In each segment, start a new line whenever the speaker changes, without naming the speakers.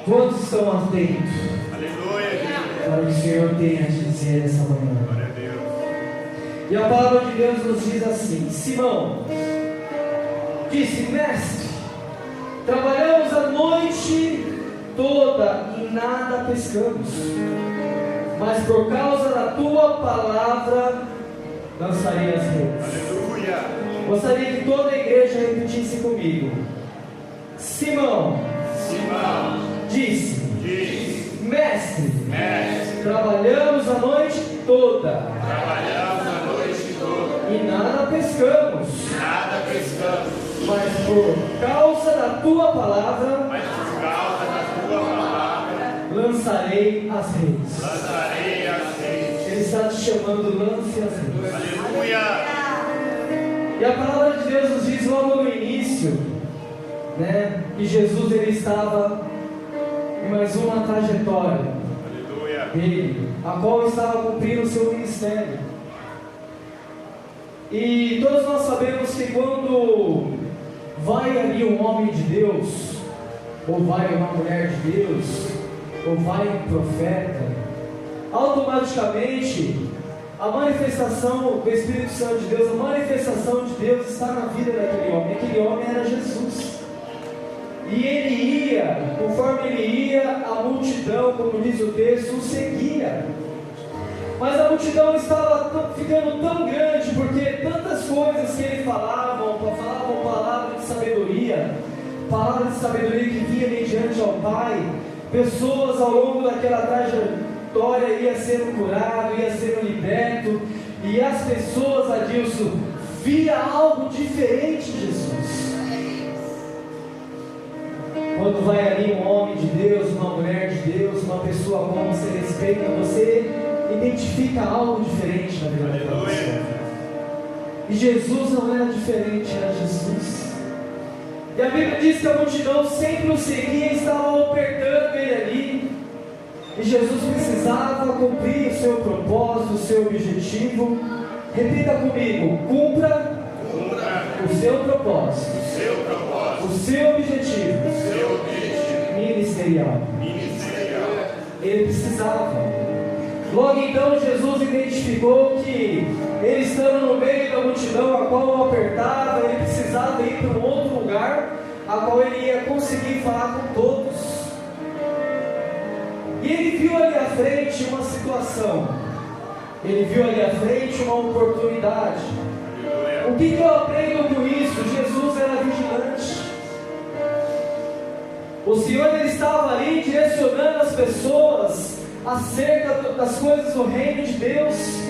Quantos estão atentos?
Aleluia.
Para o que o Senhor tem a dizer essa manhã.
Glória a Deus.
E a palavra de Deus nos diz assim: Simão disse: Mestre, trabalhamos a noite toda e nada pescamos, mas por causa da tua palavra lançarei as redes.
Aleluia.
Gostaria que toda a igreja repetisse comigo. Simão disse: Mestre, trabalhamos a noite toda e nada pescamos, mas por causa da tua palavra lançarei as redes. Ele está te chamando, lance as redes.
Aleluia.
E a palavra de Deus nos diz logo no início, que Jesus ele estava em mais uma trajetória dele, a qual estava cumprindo o seu ministério. E todos nós sabemos que quando vai ali um homem de Deus, ou vai uma mulher de Deus, ou vai um profeta, automaticamente a manifestação do Espírito Santo de Deus, a manifestação de Deus está na vida daquele homem. Aquele homem era Jesus. E ele ia, conforme ele ia, a multidão, como diz o texto, o seguia. Mas a multidão estava ficando tão grande, porque tantas coisas que ele falavam palavra de sabedoria que vinha mediante ao Pai. Pessoas ao longo daquela trajetória iam sendo curadas, iam sendo libertos, e as pessoas, Adilson, via algo diferente de Jesus. Quando vai ali um homem de Deus, uma mulher de Deus, uma pessoa com quem você respeita, você identifica algo diferente na vida daquela pessoa. E Jesus não era diferente, era Jesus. E a Bíblia diz que a multidão sempre o seguia e estava apertando ele ali. E Jesus precisava cumprir o seu propósito, o seu objetivo. Repita comigo: cumpra o seu propósito, o seu objetivo ministerial. Ele precisava. Logo então Jesus identificou que ele estando no meio da multidão a qual o apertava, ele precisava ir para um outro lugar a qual ele ia conseguir falar com todos. E ele viu ali à frente uma situação, ele viu ali à frente uma oportunidade. O que eu aprendo com isso? Jesus era vigilante. O Senhor ele estava ali direcionando as pessoas acerca das coisas do reino de Deus,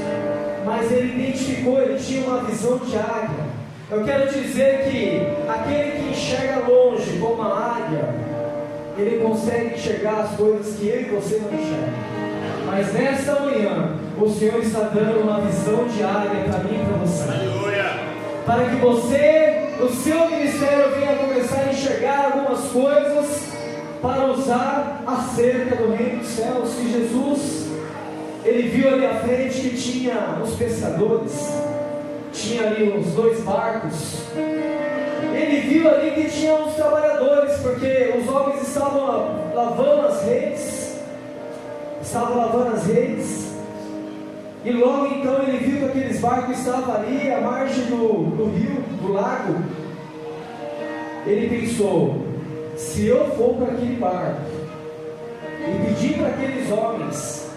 mas ele identificou, ele tinha uma visão de águia. Eu quero dizer que aquele que enxerga longe como a águia, ele consegue enxergar as coisas que eu e você não enxergam. Mas nesta manhã, o Senhor está dando uma visão de águia para mim e para você.
Aleluia.
Para que você, no seu ministério, venha começar a enxergar algumas coisas para usar acerca do reino dos céus. Que Jesus, ele viu ali à frente que tinha os pescadores, tinha ali os 2 barcos. Ele viu ali que tinha os trabalhadores, porque os homens estavam lavando as redes. E logo então ele viu que aqueles barcos estavam ali à margem do rio, do lago. Ele pensou: se eu for para aquele barco e pedir para aqueles homens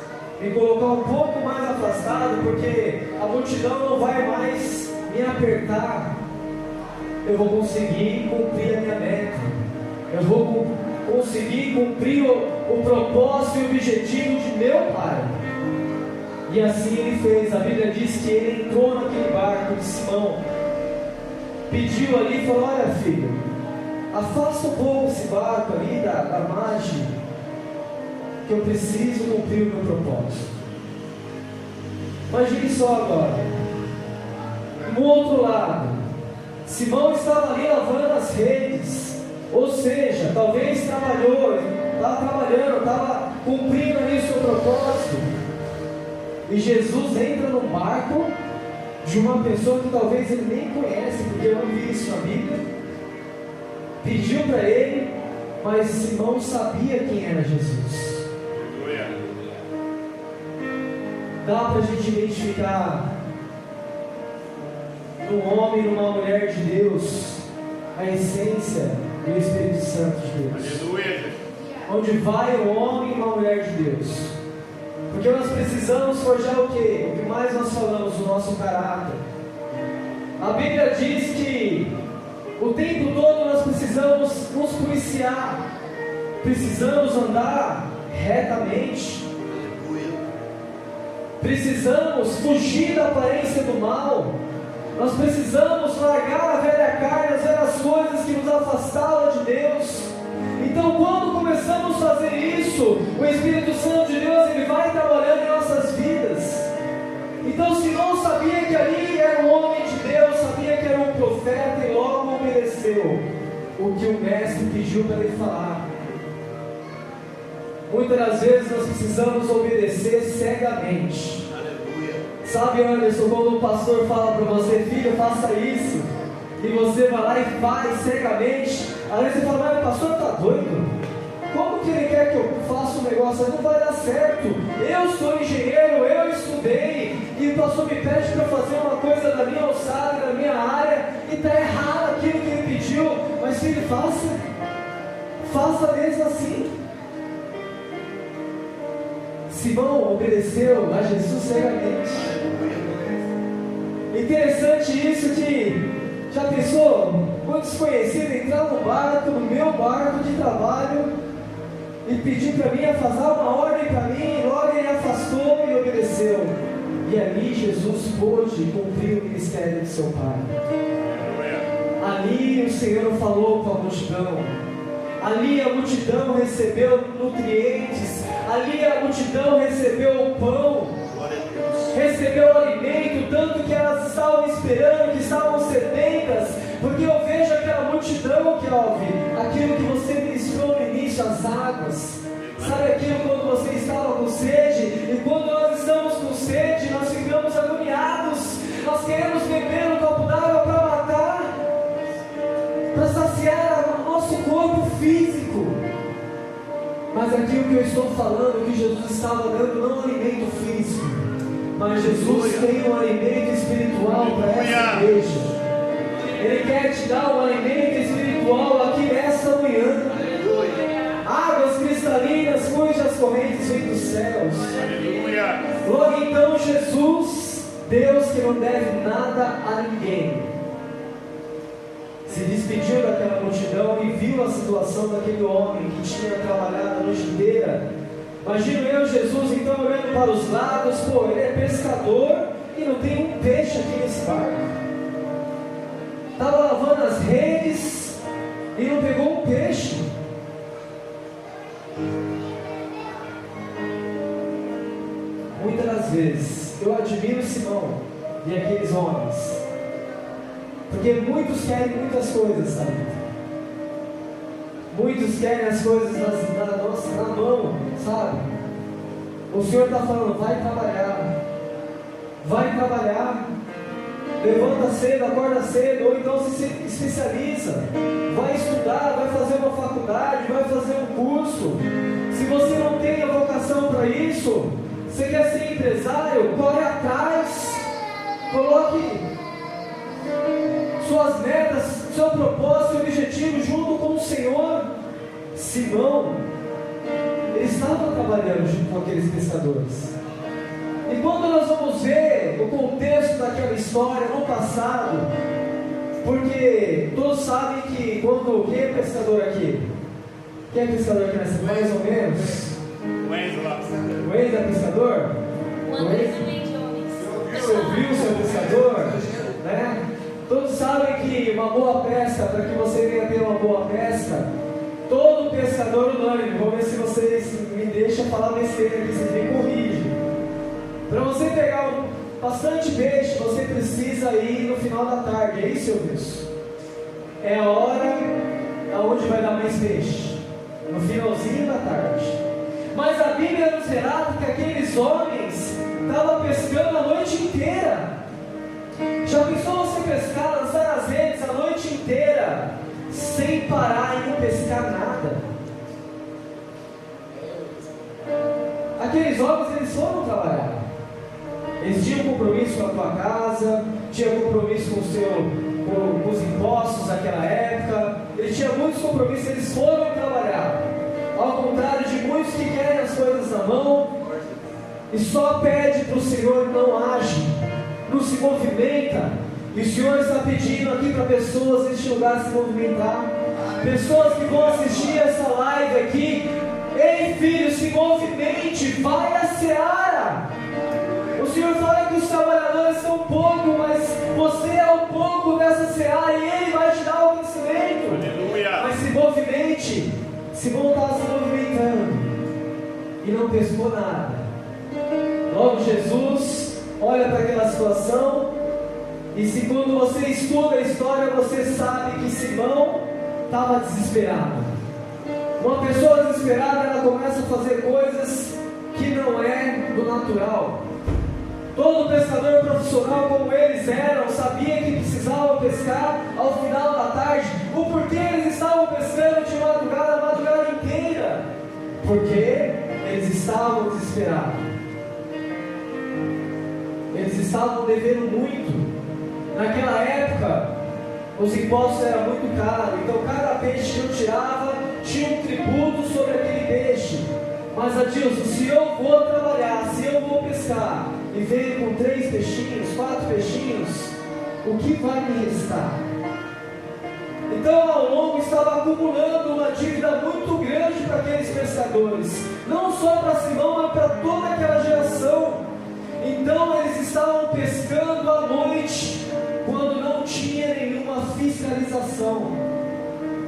me colocar um pouco mais afastado, porque a multidão não vai mais me apertar, eu vou conseguir cumprir a minha meta, eu vou conseguir cumprir o propósito e o objetivo de meu Pai. E assim ele fez. A Bíblia diz que ele entrou naquele barco de Simão, pediu ali e falou: olha, filho, afasta um pouco esse barco ali da margem, que eu preciso cumprir o meu propósito. Imagine só agora, no outro lado, Simão estava ali lavando as redes, ou seja, talvez estava trabalhando, estava cumprindo ali o seu propósito. E Jesus entra no barco de uma pessoa que talvez ele nem conhece, porque eu não vi isso na Bíblia. Pediu para ele, mas Simão sabia quem era Jesus.
Aleluia.
Dá para a gente identificar num homem e numa mulher de Deus a essência do Espírito Santo de Deus.
Aleluia.
Onde vai um homem e uma mulher de Deus. Porque nós precisamos forjar o quê? O que mais nós falamos? O nosso caráter. A Bíblia diz que o tempo todo nós precisamos nos policiar. Precisamos andar retamente. Precisamos fugir da aparência do mal. Nós precisamos largar a velha carne, as velhas coisas que nos afastavam de Deus. Então, quando começamos a fazer isso, o Espírito Santo de Deus, ele vai trabalhando em nossas vidas. Então, Simão sabia que ali era um homem de Deus, sabia que era um profeta e logo obedeceu o que o mestre pediu para ele falar. Muitas das vezes nós precisamos obedecer cegamente. Sabe, Anderson, quando o pastor fala para você, filho, faça isso, e você vai lá e faz cegamente, às vezes você fala, mas o pastor está doido? Como que ele quer que eu faça um negócio? Não vai dar certo. Eu sou engenheiro, eu estudei, e o pastor me pede para fazer uma coisa da minha alçada, da minha área, e está errado aquilo que ele pediu, mas filho, faça mesmo assim. Simão obedeceu a Jesus cegamente. Interessante isso que, já pensou, um desconhecido entrar no barco, no meu barco de trabalho, e pedir para mim, fazer uma ordem para mim, e logo ele afastou e obedeceu. E ali Jesus pôde cumprir o ministério de seu Pai. Ali o Senhor falou com a multidão. Ali a multidão recebeu nutrientes. Ali a multidão recebeu o pão, recebeu o alimento, tanto que elas estavam esperando, que estavam sedentas, porque eu vejo aquela multidão que ouve aquilo que você ministrou no início, as águas. Sabe aquilo quando você estava com sede? E quando nós estamos com sede, nós ficamos agoniados, nós queremos beber um copo d'água para matar, para saciar o nosso corpo físico. Mas aquilo que eu estou falando, que Jesus estava dando, não um alimento físico, mas Jesus tem um alimento espiritual para essa igreja. Ele quer te dar um alimento espiritual aqui nesta manhã. Águas cristalinas cujas correntes vêm dos céus. Logo então Jesus, Deus que não deve nada a ninguém, se despediu daquela multidão e viu a situação daquele homem que tinha trabalhado a noite inteira. Imagino eu, Jesus, então olhando para os lados, pô, ele é pescador e não tem um peixe aqui nesse barco. Estava lavando as redes e não pegou um peixe. Muitas das vezes eu admiro Simão e aqueles homens, porque muitos querem muitas coisas, sabe? Muitos querem as coisas na mão, sabe? O Senhor está falando, vai trabalhar, levanta cedo, acorda cedo, ou então se especializa, vai estudar, vai fazer uma faculdade, vai fazer um curso. Se você não tem a vocação para isso, você quer ser empresário, corre atrás, coloque suas metas, seu propósito e objetivo junto com o Senhor. Simão, ele estava trabalhando junto com aqueles pescadores. E quando nós vamos ver o contexto daquela história no passado, porque todos sabem que quando quem é pescador aqui? Quem é pescador aqui nessa? Mais ou menos? O Enzo é pescador? Você ouviu o seu pescador? Né? Todos sabem que uma boa pesca, para que você venha ter uma boa pesca, todo pescador unânime, vamos ver se vocês me deixam falar besteira aqui, vocês me corrigem. Para você pegar bastante peixe, você precisa ir no final da tarde, é isso, Wilson? É a hora aonde vai dar mais peixe, no finalzinho da tarde. Mas a Bíblia nos relata que aqueles homens estavam pescando a noite inteira. Já pensou você pescar, lançar as redes a noite inteira, sem parar e não pescar nada? aqueles homens, eles foram trabalhar. Eles tinham compromisso com a tua casa, tinham compromisso com os impostos daquela época, eles tinham muitos compromissos, eles foram trabalhar. Ao contrário de muitos que querem as coisas na mão e só pede para o Senhor, não age, não se movimenta. E o Senhor está pedindo aqui para pessoas neste lugar se movimentar, pessoas que vão assistir essa live aqui. Ei filho, se movimente, vai à seara. O Senhor fala que os trabalhadores são pouco, mas você é o pouco dessa seara e Ele vai te dar o vencimento.
Aleluia.
Mas se movimente. Simão estava se movimentando e não pescou nada. Logo Jesus olha para aquela situação, e se quando você estuda a história, você sabe que Simão estava desesperado. Uma pessoa desesperada, ela começa a fazer coisas que não é do natural. Todo pescador profissional como eles eram, sabia que precisavam pescar ao final da tarde. O porquê eles estavam pescando de madrugada, a madrugada inteira? Porque eles estavam desesperados. Eles estavam devendo muito. Naquela época, os impostos eram muito caros, então cada peixe que eu tirava tinha um tributo sobre aquele peixe. Mas Adilson, se eu vou trabalhar, se eu vou pescar e venho com 3 peixinhos, 4 peixinhos, o que vai me restar? Então ao longo estava acumulando uma dívida muito grande para aqueles pescadores, não só para Simão, mas para toda aquela geração. Então eles estavam pescando à noite, quando não tinha nenhuma fiscalização,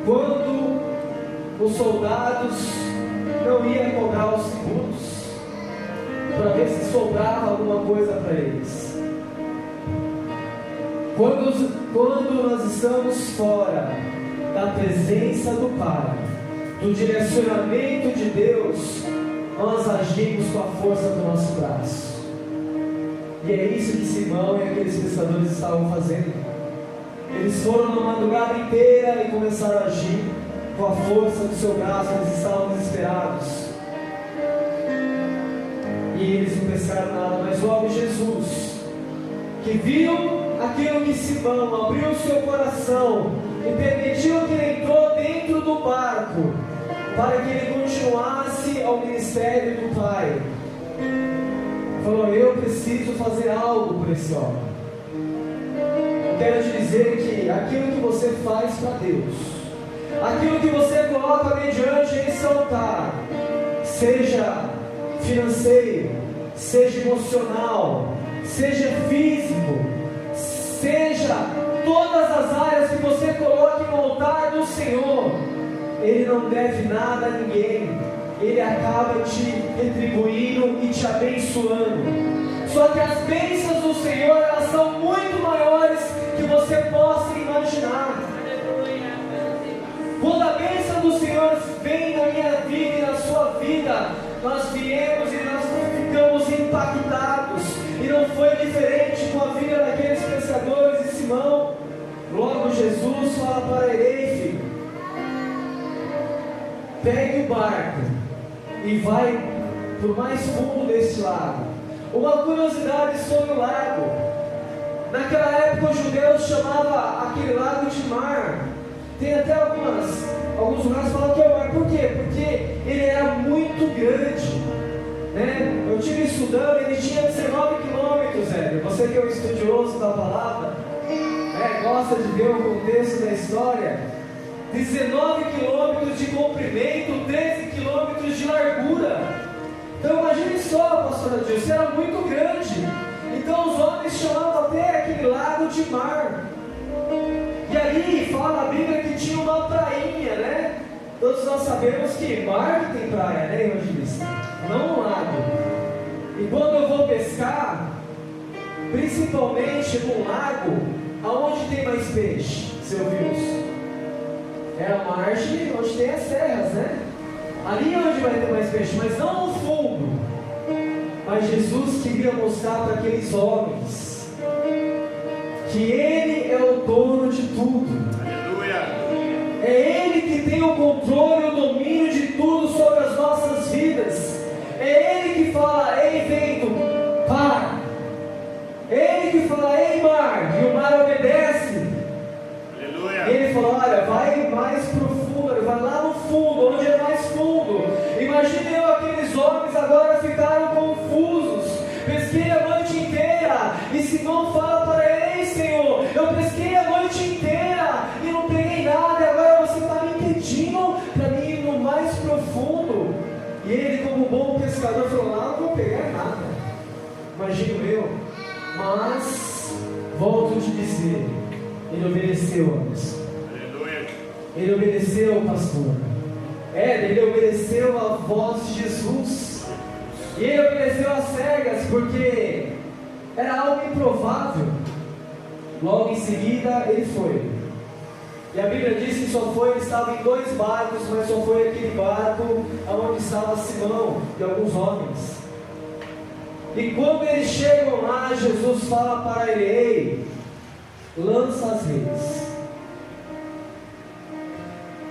quando os soldados não iam cobrar os tributos, para ver se sobrava alguma coisa para eles. Quando nós estamos fora da presença do Pai, do direcionamento de Deus, nós agimos com a força do nosso braço. E é isso que Simão e aqueles pescadores estavam fazendo. Eles foram na madrugada inteira e começaram a agir com a força do seu braço. Eles estavam desesperados e eles não pescaram nada. Mas logo Jesus, que viu aquilo que Simão abriu o seu coração e permitiu que ele entrou dentro do barco para que ele continuasse ao ministério do Pai, falou: eu preciso fazer algo por esse homem. Eu quero te dizer que aquilo que você faz para Deus, aquilo que você coloca mediante esse altar, seja financeiro, seja emocional, seja físico, seja todas as áreas que você coloque no altar do Senhor, Ele não deve nada a ninguém. Ele acaba te retribuindo e te abençoando. Só que as bênçãos do Senhor, elas são muito maiores que você possa imaginar. Quando a bênção do Senhor vem na minha vida e na sua vida, nós viemos e nós ficamos impactados. E não foi diferente com a vida daqueles pescadores e Simão. Logo Jesus fala para ele: filho, pegue o barco e vai para o mais fundo desse lago. Uma curiosidade sobre o lago: naquela época os judeus chamavam aquele lago de mar. Tem até alguns lugares que falam que é o mar. Por quê? Porque ele era muito grande, né? Eu estive estudando, ele tinha 19 quilômetros, velho. Você que é um estudioso da palavra, gosta de ver o contexto da história. 19 quilômetros de comprimento, 13 quilômetros de largura. Então imagine só, pastor Adilson, isso era muito grande. Então os homens chamavam até aquele lago de mar. E ali fala a Bíblia que tinha uma prainha, né? Todos nós sabemos que mar tem praia, né, evangelista? Não um lago. E quando eu vou pescar, principalmente num lago, aonde tem mais peixe? Você ouviu isso? É a margem onde tem as terras, né? Ali é onde vai ter mais peixe, mas não no fundo. Mas Jesus queria mostrar para aqueles homens que Ele é o dono de tudo.
Aleluia.
É Ele que tem o controle e o domínio de tudo sobre as nossas vidas. É Ele que Imagine eu, aqueles homens agora ficaram confusos. Pesquei a noite inteira, e Simão fala para ele: ei, Senhor, eu pesquei a noite inteira e não peguei nada, e agora você está me pedindo para mim ir no mais profundo. E ele, como bom pescador, falou: não vou pegar nada. Imagino eu. Mas volto a te dizer, ele obedeceu, homens. Ele obedeceu, pastor. Ele obedeceu a voz de Jesus. E ele obedeceu às cegas, porque era algo improvável. Logo em seguida ele foi. E a Bíblia diz que só foi, ele estava em 2 barcos, mas só foi aquele barco onde estava Simão e alguns homens. E quando eles chegam lá, Jesus fala para ele: ei, lança as redes.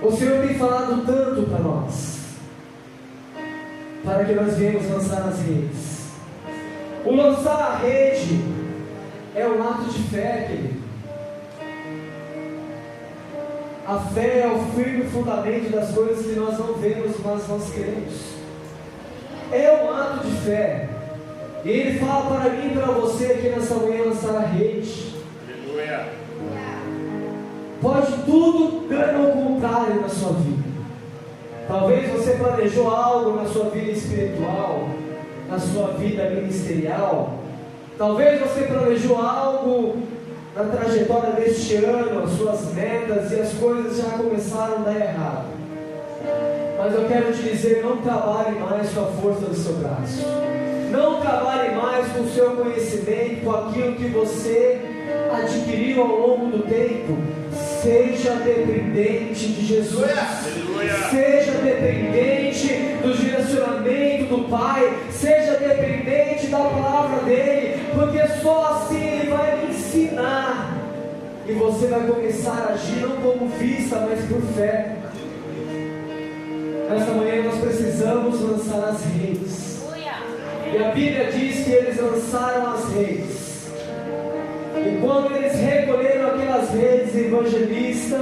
O Senhor tem falado tanto para nós, para que nós venhamos lançar as redes. O lançar a rede é um ato de fé, querido. A fé é o firme fundamento das coisas que nós não vemos, mas nós cremos. É um ato de fé. E Ele fala para mim e para você aqui nessa manhã: lançar a rede.
Aleluia.
Pode tudo dar ao contrário na sua vida. Talvez você planejou algo na sua vida espiritual, na sua vida ministerial. Talvez você planejou algo na trajetória deste ano, as suas metas, e as coisas já começaram a dar errado. Mas eu quero te dizer: não trabalhe mais com a força do seu braço. Não trabalhe mais com o seu conhecimento, com aquilo que você adquiriu ao longo do tempo. Seja dependente de Jesus.
Aleluia.
Seja dependente do direcionamento do Pai. Seja dependente da palavra dEle, porque só assim Ele vai lhe ensinar. E você vai começar a agir não como vista, mas por fé. Nessa manhã nós precisamos lançar as redes. E a Bíblia diz que eles lançaram as redes. E quando eles recolheram aquelas redes, evangelista,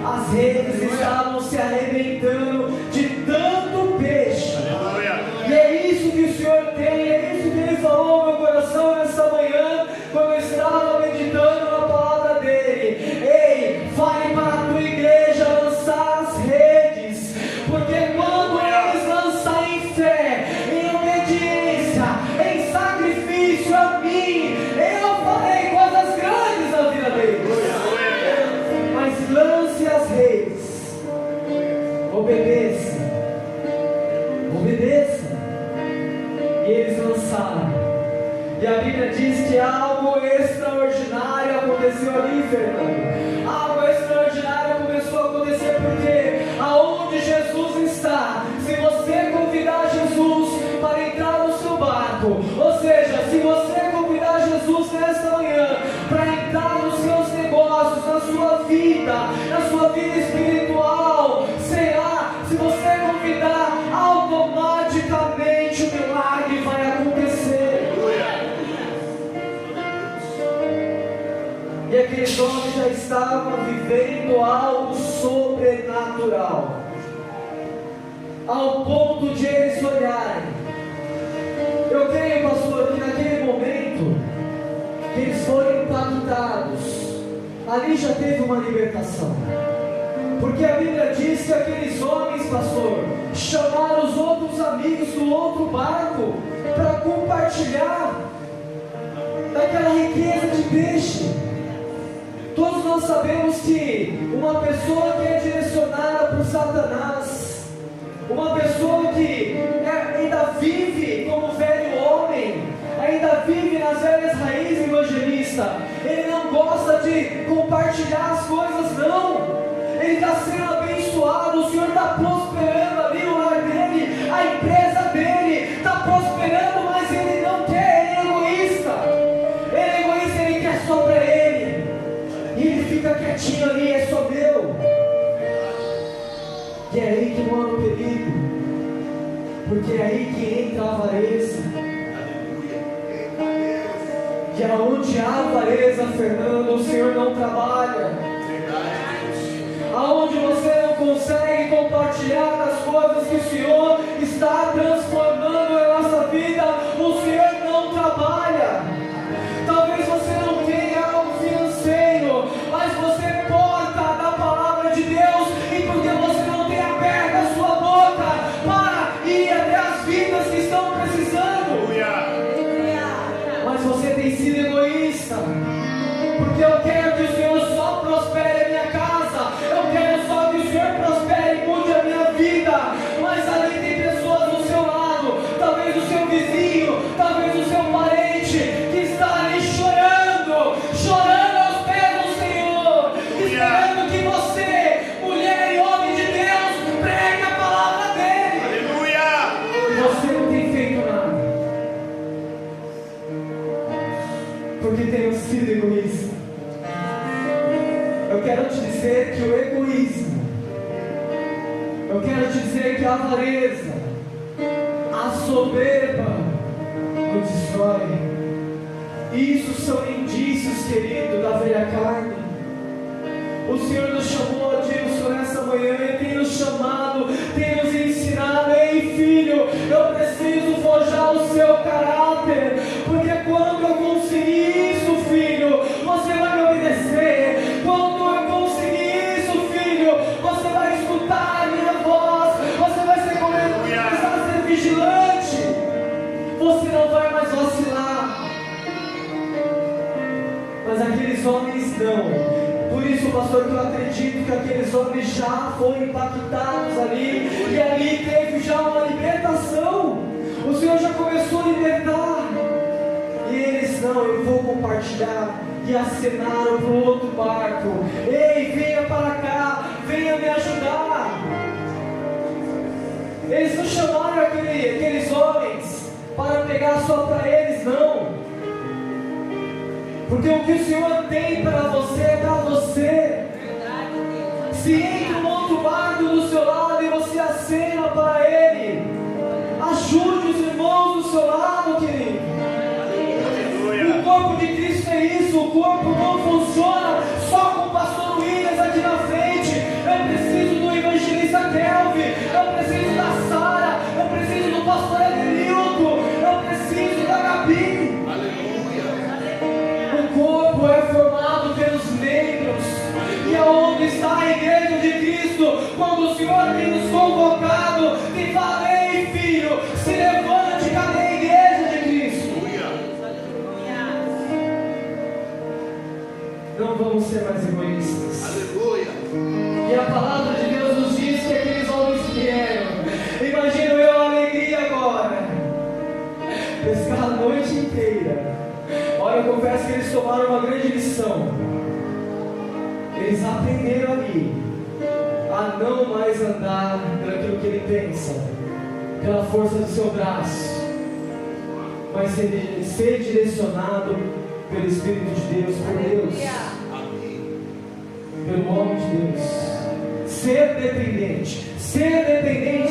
as redes estavam se arrebentando de tanto peixe.
Aleluia.
E é isso que o Senhor tem, é isso que Ele falou ao meu coração nessa manhã, quando eu estava meditando na palavra dEle. Ei, fale para a tua igreja lançar as redes, porque quando eles lançarem em fé, em obediência, em sacrifício a mim, eu farei coisas grandes na vida deles. Mas lance as redes, obedeça, obedeça. E eles lançaram. E a Bíblia diz que algo extraordinário aconteceu ali, Fernando. Algo extraordinário começou a acontecer, porque aonde Jesus está, se você convidar Jesus para entrar no seu barco, ou seja, se você convidar Jesus nesta manhã para entrar nos seus negócios, na sua vida espiritual, sei lá, se você convidar, automaticamente o milagre vai acontecer. E aqueles homens já estavam vivendo algo sobrenatural, ao ponto de eles olharem. Eu creio, pastor, que naquele momento que eles foram impactados, ali já teve uma libertação. Porque a Bíblia diz que aqueles homens, pastor, chamaram os outros amigos do outro barco para compartilhar daquela riqueza de peixe. Todos nós sabemos que uma pessoa que é direcionada por Satanás, uma pessoa que ainda vive como velho homem, ainda vive nas velhas raízes, evangelista, ele não gosta de compartilhar as coisas, não. Ele está sendo abençoado, o Senhor está prosperando ali no lar dele, a empresa dele está prosperando, mas ele não quer, ele é egoísta. Ele é egoísta, ele quer só para ele. E ele fica quietinho ali, é só meu. E é aí que mora o perigo, porque é aí que entra a avareza. E aonde há avareza, Fernando, o Senhor não trabalha. Aonde você não consegue compartilhar as coisas que o Senhor está que a avareza, a soberba nos destrói. Isso são indícios, querido, da velha carne. O Senhor nos chamou disso nessa manhã, Ele tem nos chamado, tem nos ensinado. Ei, filho, eu preciso forjar o seu caráter, porque quando eu conseguir isso, filho, você vai me obedecer. Quando eu conseguir isso, filho, você vai escutar a minha voz, você vai ser começar a ser vigilante, você não vai mais vacilar. Mas aqueles homens não. Por isso, pastor, que eu acredito que aqueles homens já foram impactados ali, e ali teve já uma libertação. O Senhor já começou a libertar, e eles não, eu vou compartilhar, e acenaram para o outro barco. Ei, venha para cá, venha me ajudar. Eles não chamaram aqueles homens para pegar só para eles, não. Porque o que o Senhor tem para você é para você. Se entra um outro barco do seu lado e você acena para ele, ajude os irmãos do seu lado, querido. O corpo de Cristo é isso. O corpo não funciona só com o pastor Williams aqui na frente. Eu preciso do evangelista Kelvin, eu preciso da Sara, eu preciso do pastor Edenilton, eu preciso da Gabi. O corpo é formado pelos membros, e aonde está a igreja de Cristo? Quando o Senhor tem nos convocado, tem falado: ei, filho, se levante, cadê a igreja de Cristo? Não vamos ser mais egoístas.
Aleluia.
E a palavra de Deus nos diz que aqueles homens vieram. Imagino eu a alegria agora. Pescar a noite inteira. Olha, eu confesso que eles tomaram uma grande lição. Eles aprenderam ali a não mais andar pelaquilo que ele pensa, pela força do seu braço, mas ser direcionado pelo Espírito de Deus, por Deus, pelo homem de Deus. Ser dependente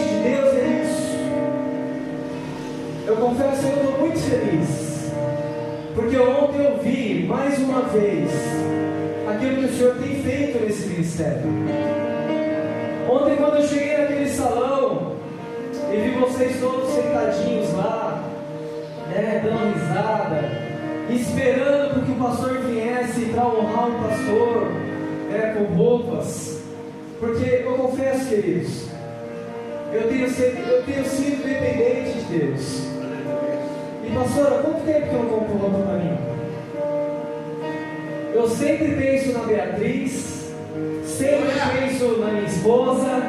de Deus é isso. Eu confesso que eu estou muito feliz, porque ontem eu vi mais uma vez aquilo que o Senhor tem feito nesse ministério. Ontem, quando eu cheguei naquele salão e vi vocês todos sentadinhos lá, dando risada, esperando para que o pastor viesse para honrar o pastor, com roupas, porque eu confesso, queridos, eu tenho sido dependente de Deus. E pastor, há quanto tempo que eu não compro roupa para mim? Eu sempre penso na Beatriz, sempre penso na minha esposa,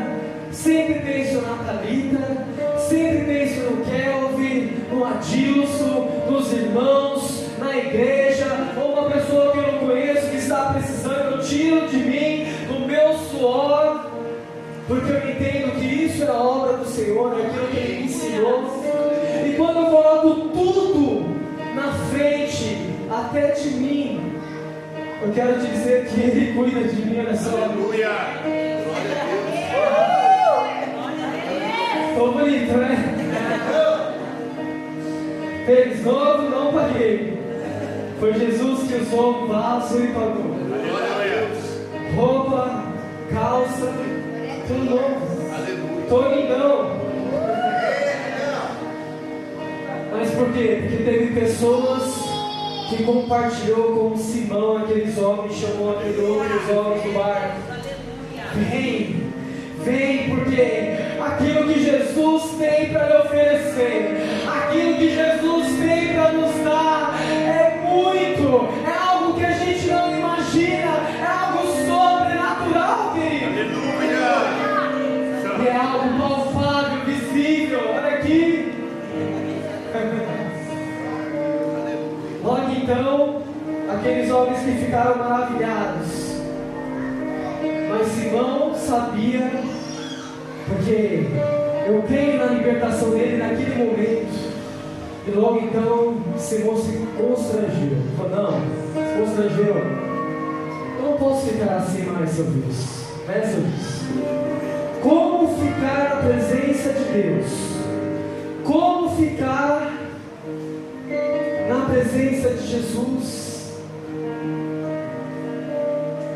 sempre penso na Thalita, sempre penso no Kelvin, no Adilson, nos irmãos, na igreja, ou uma pessoa que eu não conheço que está precisando, eu tiro de mim, do meu suor, porque eu entendo que isso é a obra do Senhor, é aquilo que Ele me ensinou. E quando eu coloco tudo na frente, até de mim, eu quero te dizer que Ele cuida de mim nessa hora.
Aleluia.
Ficou bonito, né? Tênis novo, não paguei. Foi Jesus que usou o vaso e pagou. Roupa, calça, tudo novo. Tô lindão. Mas por quê? Porque teve pessoas que compartilhou com Simão, aqueles homens, chamou aqueles outros homens do barco. Vem, porque aquilo que Jesus tem para lhe oferecer, aquilo que Jesus tem para nos dar, é muito, é algo que a gente não imagina, é algo sobrenatural, querido.
Aleluia.
E é algo palpável, visível. Olha aqui. Logo então, aqueles homens que ficaram maravilhados. Mas Simão sabia, porque eu creio na libertação dele naquele momento. E logo então, Simão se constrangeu. Falou: não, se constrangeu. Eu não posso ficar assim mais, seu Deus. Seu Deus. como ficar na presença de Deus, como ficar na presença de Jesus,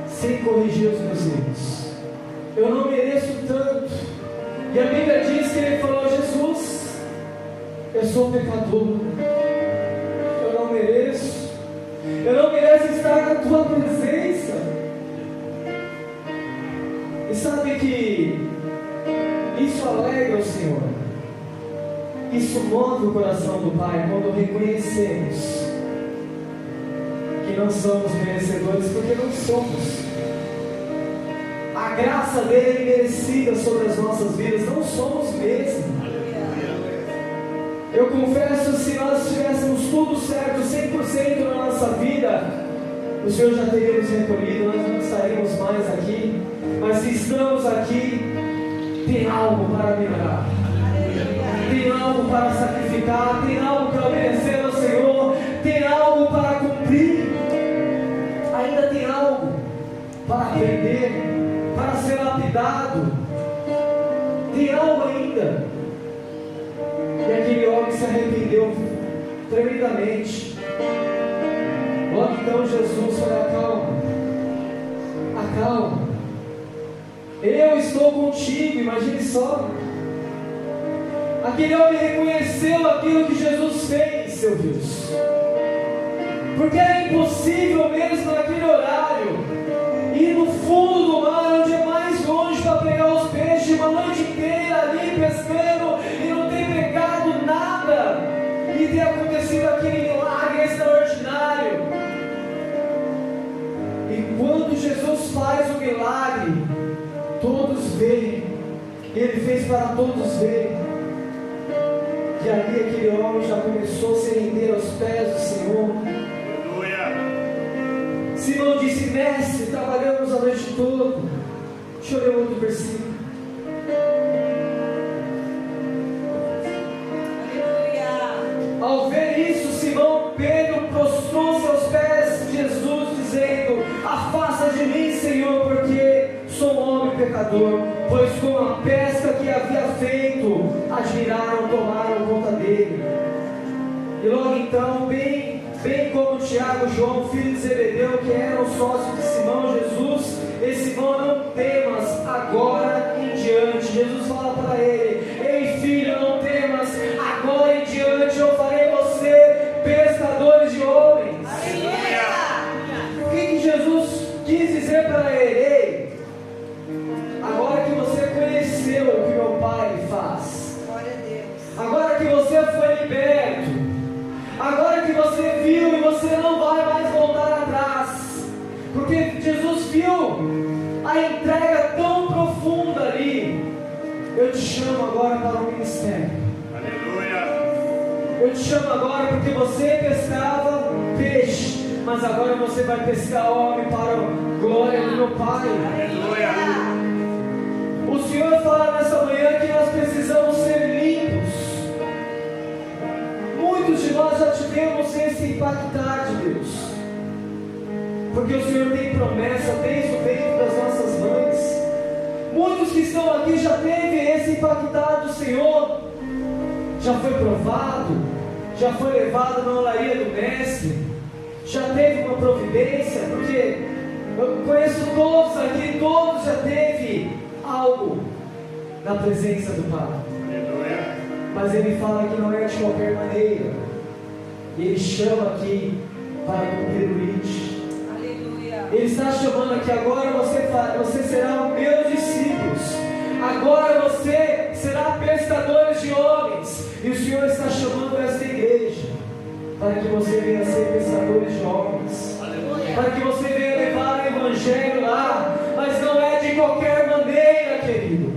sem corrigir os meus erros. Eu não mereço tanto. E a Bíblia diz que ele falou: Jesus, eu sou pecador, eu não mereço estar na tua presença. E sabe que isso alegra o Senhor, isso move o coração do Pai quando reconhecemos que não somos merecedores, porque não somos. A graça dele é imerecida sobre as nossas vidas, não somos mesmo. Eu confesso, se nós tivéssemos tudo certo, 100% na nossa vida, o Senhor já teria nos recolhido, nós não estaríamos mais aqui. Mas se estamos aqui, tem algo para melhorar, tem algo para sacrificar, tem algo para obedecer ao Senhor, tem algo para cumprir, ainda tem algo para aprender, para ser lapidado, tem algo ainda. E aquele homem se arrependeu tremendamente. Logo então Jesus falou: acalma, eu estou contigo. Imagine só, aquele homem reconheceu aquilo que Jesus fez, seu Deus, porque era impossível mesmo naquele horário ir no fundo do mar, onde é mais longe, para pegar os peixes, uma noite inteira ali pescando e não ter pegado nada, e ter acontecido aquele milagre extraordinário. E quando Jesus faz o milagre, todos veem, ele fez para todos verem. E ali aquele homem já começou a se render aos pés do Senhor. Simão disse: mestre, trabalhamos a noite toda. Deixa eu ler outro versículo. Ao ver isso, Simão Pedro prostrou-se aos pés de Jesus, dizendo: afasta de mim, Senhor, porque sou um homem pecador. Pois com a pesca que havia feito, admiraram, tomaram conta dele. E logo então, bem como Tiago e João, filho de Zebedeu, que eram sócios de Simão, Jesus, e Simão: não temas, agora em diante. Jesus fala para ele: ei filho, não temas, agora em diante eu farei você pescadores de homens. O que Jesus quis dizer para ele? Ei, agora que você conheceu o que meu Pai faz, agora que você foi liberto, agora que você viu e você não vai mais voltar atrás, porque Jesus viu a entrega tão profunda ali. Eu te chamo agora para o ministério. Aleluia. Eu te chamo agora porque você pescava peixe, mas agora você vai pescar homem para a glória do meu Pai. Aleluia. O Senhor fala nessa manhã que nós precisamos ser limpos. Muitos de nós já tivemos esse impactar de Deus, porque o Senhor tem promessa desde o ventre das nossas mães. Muitos que estão aqui já teve esse impactar do Senhor, já foi provado, já foi levado na olaria do Mestre, já teve uma providência, porque eu conheço todos aqui, todos já teve algo na presença do Pai. Mas Ele fala que não é de qualquer maneira, e Ele chama aqui para cumprir o limite. Ele está chamando aqui: agora você será o meu discípulos, agora você será pescadores de homens. E o Senhor está chamando esta igreja para que você venha ser pescadores de homens, para que você venha levar o Evangelho lá. Mas não é de qualquer maneira, querido.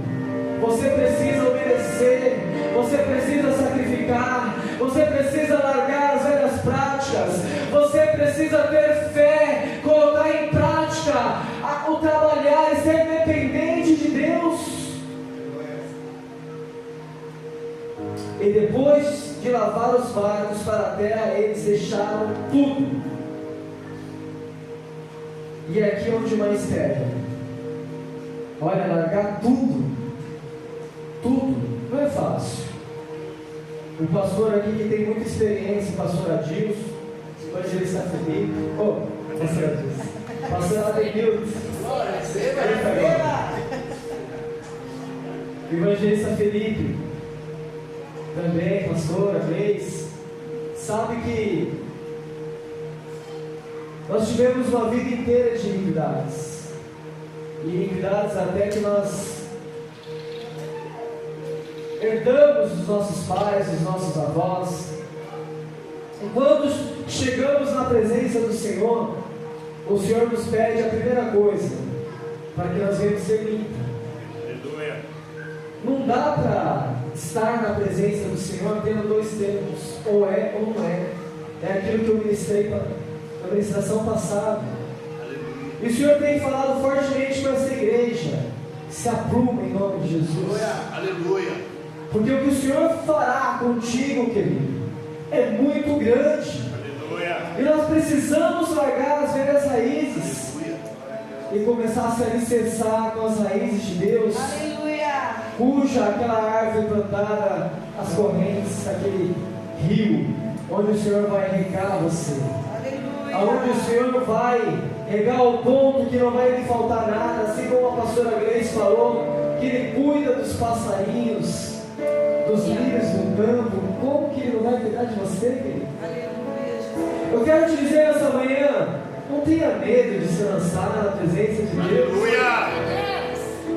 Você precisa obedecer, você precisa sacrificar, você precisa largar as velhas práticas, você precisa ter fé, colocar em prática o trabalhar e ser dependente de Deus. E depois de lavar os barcos para a terra, eles deixaram tudo. E é aqui onde mais pega. Olha, largar tudo. tudo, não é fácil. O pastor aqui que tem muita experiência, o pastor Adilson, o evangelista Felipe, pastor Adilson, pastor Adenilton, o evangelista Felipe, também, pastora Gleice, sabe que nós tivemos uma vida inteira de iniquidades, e iniquidades até que nós herdamos dos nossos pais, dos nossos avós. E quando chegamos na presença do Senhor, o Senhor nos pede a primeira coisa, para que nós venhamos ser limpos. Não dá para estar na presença do Senhor tendo dois termos, ou é ou não é. É aquilo que eu ministrei na ministração passada. E o Senhor tem falado fortemente com essa igreja: se apruma em nome de Jesus.
Aleluia.
Porque o que o Senhor fará contigo, querido, é muito grande.
Aleluia.
E nós precisamos largar as velhas raízes e começar a se alicerçar com as raízes de Deus.
Aleluia.
Cuja aquela árvore plantada às correntes, aquele rio, onde o Senhor vai regar você.
Aleluia.
Aonde o Senhor vai regar ao ponto que não vai lhe faltar nada, assim como a pastora Gleice falou, que Ele cuida dos passarinhos, dos lírios do campo. Como que Ele não vai cuidar de você, querido?
Aleluia.
Eu quero te dizer nessa manhã, não tenha medo de se lançar na presença de Deus.
Aleluia.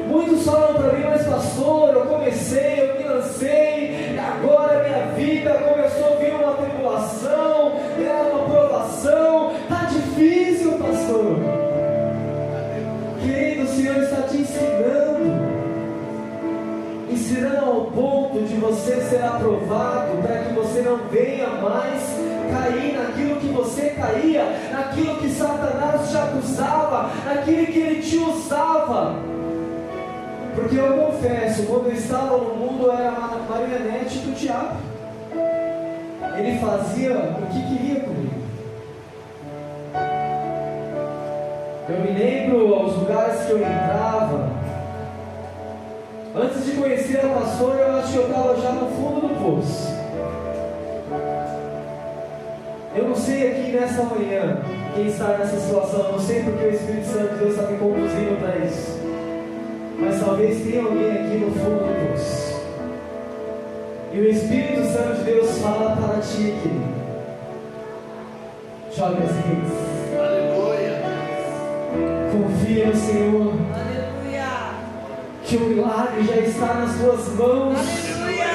Muitos falam para mim: mas pastor, eu comecei, eu me lancei, e agora minha vida começou a vir uma tribulação, uma provação, está difícil, pastor. Querido, o Senhor está te ensinando ao ponto de você ser aprovado, para que você não venha mais cair naquilo que você caía, naquilo que Satanás te acusava, naquilo que ele te usava. Porque eu confesso, quando eu estava no mundo, eu era a marionete do diabo. Ele fazia o que queria comigo. Eu me lembro aos lugares que eu entrava. Antes de conhecer a pastora, eu acho que eu estava já no fundo do poço. Eu não sei aqui nessa manhã quem está nessa situação. Eu não sei porque o Espírito Santo de Deus está me conduzindo para isso. Mas talvez tenha alguém aqui no fundo do poço. E o Espírito Santo de Deus fala para ti, querido: joga as redes.
Aleluia.
Confia no Senhor.
Aleluia.
Que o milagre já está nas tuas mãos.
Aleluia.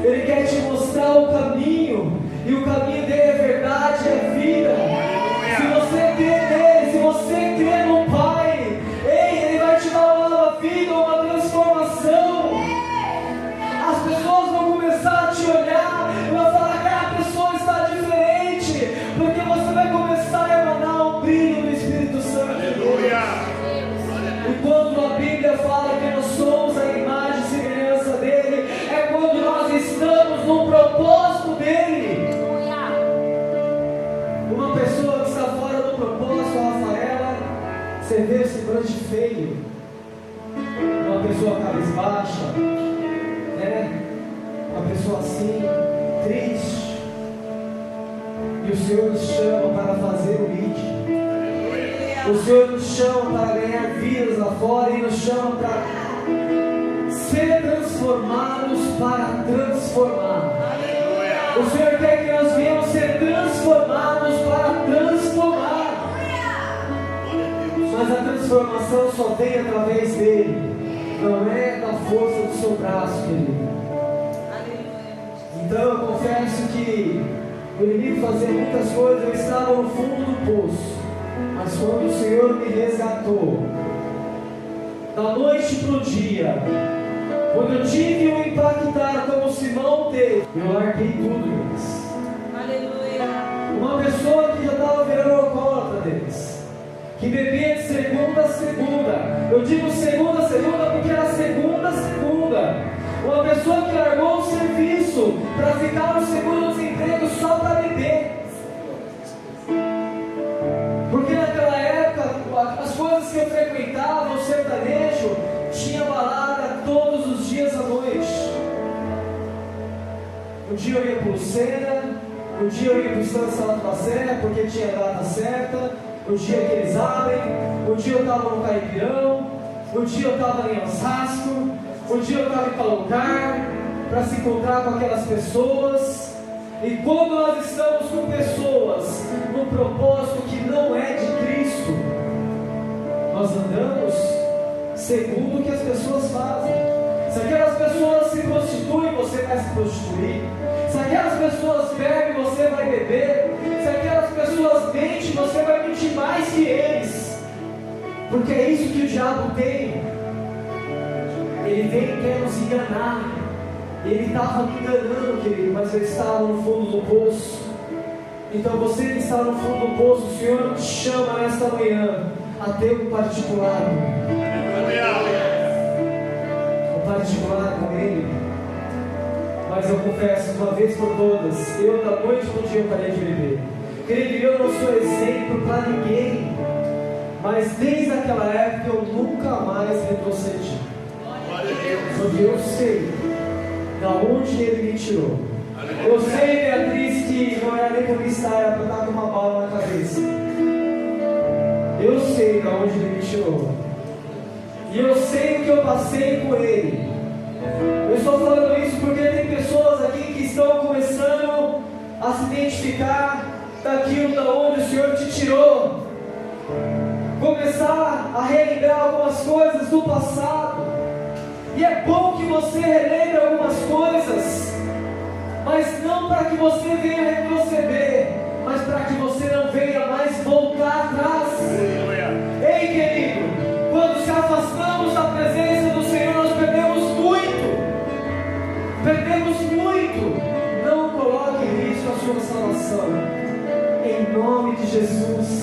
Ele quer te mostrar o caminho. E o caminho dele é verdade, é vida. Se você crê nele, se você crê no Pai, ele vai te dar uma nova vida, uma transformação. As pessoas vão começar a te olhar e vão falar: aquela pessoa está diferente, porque você vai começar a emanar o brilho do Espírito Santo.
Aleluia.
E quando a Bíblia fala que nós somos a imagem e semelhança dele, é quando nós estamos no propósito dele. Uma pessoa que está fora do propósito, a Rafaela, você vê o semblante feio. Uma pessoa cabisbaixa, né? Uma pessoa assim, triste. E o Senhor nos chama para fazer o ID. O Senhor nos chama para ganhar vidas lá fora e nos chama para ser transformados para transformar. O Senhor quer que nós venhamos ser transformados para transformar. Mas a transformação só vem através dele. Não é da força do seu braço, querido. Então eu confesso que o inimigo fazia muitas coisas. Eu estava no fundo do poço. Mas quando o Senhor me resgatou, da noite para o dia, quando eu tive o impactar como Simão teve, eu larguei tudo deles.
Aleluia.
Uma pessoa que já estava virando alcoólatra deles, que bebia de segunda a segunda. Eu digo segunda a segunda porque era segunda a segunda. Uma pessoa que largou o serviço para ficar no seguro-desemprego só para beber. Porque naquela época, as coisas que eu frequentava, o sertanejo, tinha balada todos os um dia eu ia para o Lucena, um dia eu ia para o Estância Alto da Serra, porque tinha a data certa, um dia que eles abrem, um dia eu estava no Caipirão, um dia eu estava em Osasco, um dia eu estava em tal lugar, para se encontrar com aquelas pessoas. E quando nós estamos com pessoas num propósito que não é de Cristo, nós andamos segundo o que as pessoas fazem. Se aquelas pessoas se prostituem, você vai se prostituir. Se aquelas pessoas bebem, você vai beber. Se aquelas pessoas mentem, você vai mentir mais que eles. Porque é isso que o diabo tem. Ele vem e quer nos enganar. Ele estava me enganando, querido, mas ele estava no fundo do poço. Então você que está no fundo do poço, o Senhor te chama nesta manhã a ter um particular. Um particular com Ele. Mas eu confesso, uma vez por todas, eu da noite para o dia eu parei de beber. Querido, eu não sou exemplo para ninguém, mas desde aquela época eu nunca mais retrocedi. Porque eu sei da onde Ele me tirou. Eu sei, Beatriz, que não era nem por estar, era para estar com uma bala na cabeça. Eu sei da onde Ele me tirou. E eu sei o que eu passei com Ele. Eu estou falando isso porque tem pessoas aqui que estão começando a se identificar daquilo da onde o Senhor te tirou. Começar a relembrar algumas coisas do passado. E é bom que você relembre algumas coisas, mas não para que você venha retroceder, mas para que você não venha mais voltar atrás. Ei, querido, quando se afastamos da presença do Senhor, nós perdemos muito. Perdemos muito. Não coloque em risco a sua salvação. Em nome de Jesus.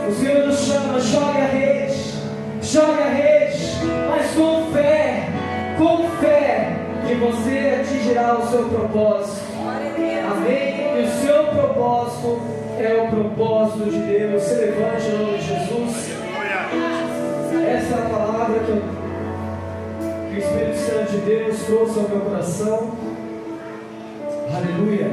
O Senhor nos chama, jogue a rede. Jogue a rede, mas com fé, que você atingirá o seu propósito. Amém? E o seu propósito é o propósito de Deus. Se levante em nome de Jesus. Essa é a palavra que o Espírito Santo de Deus trouxe ao meu coração. Aleluia.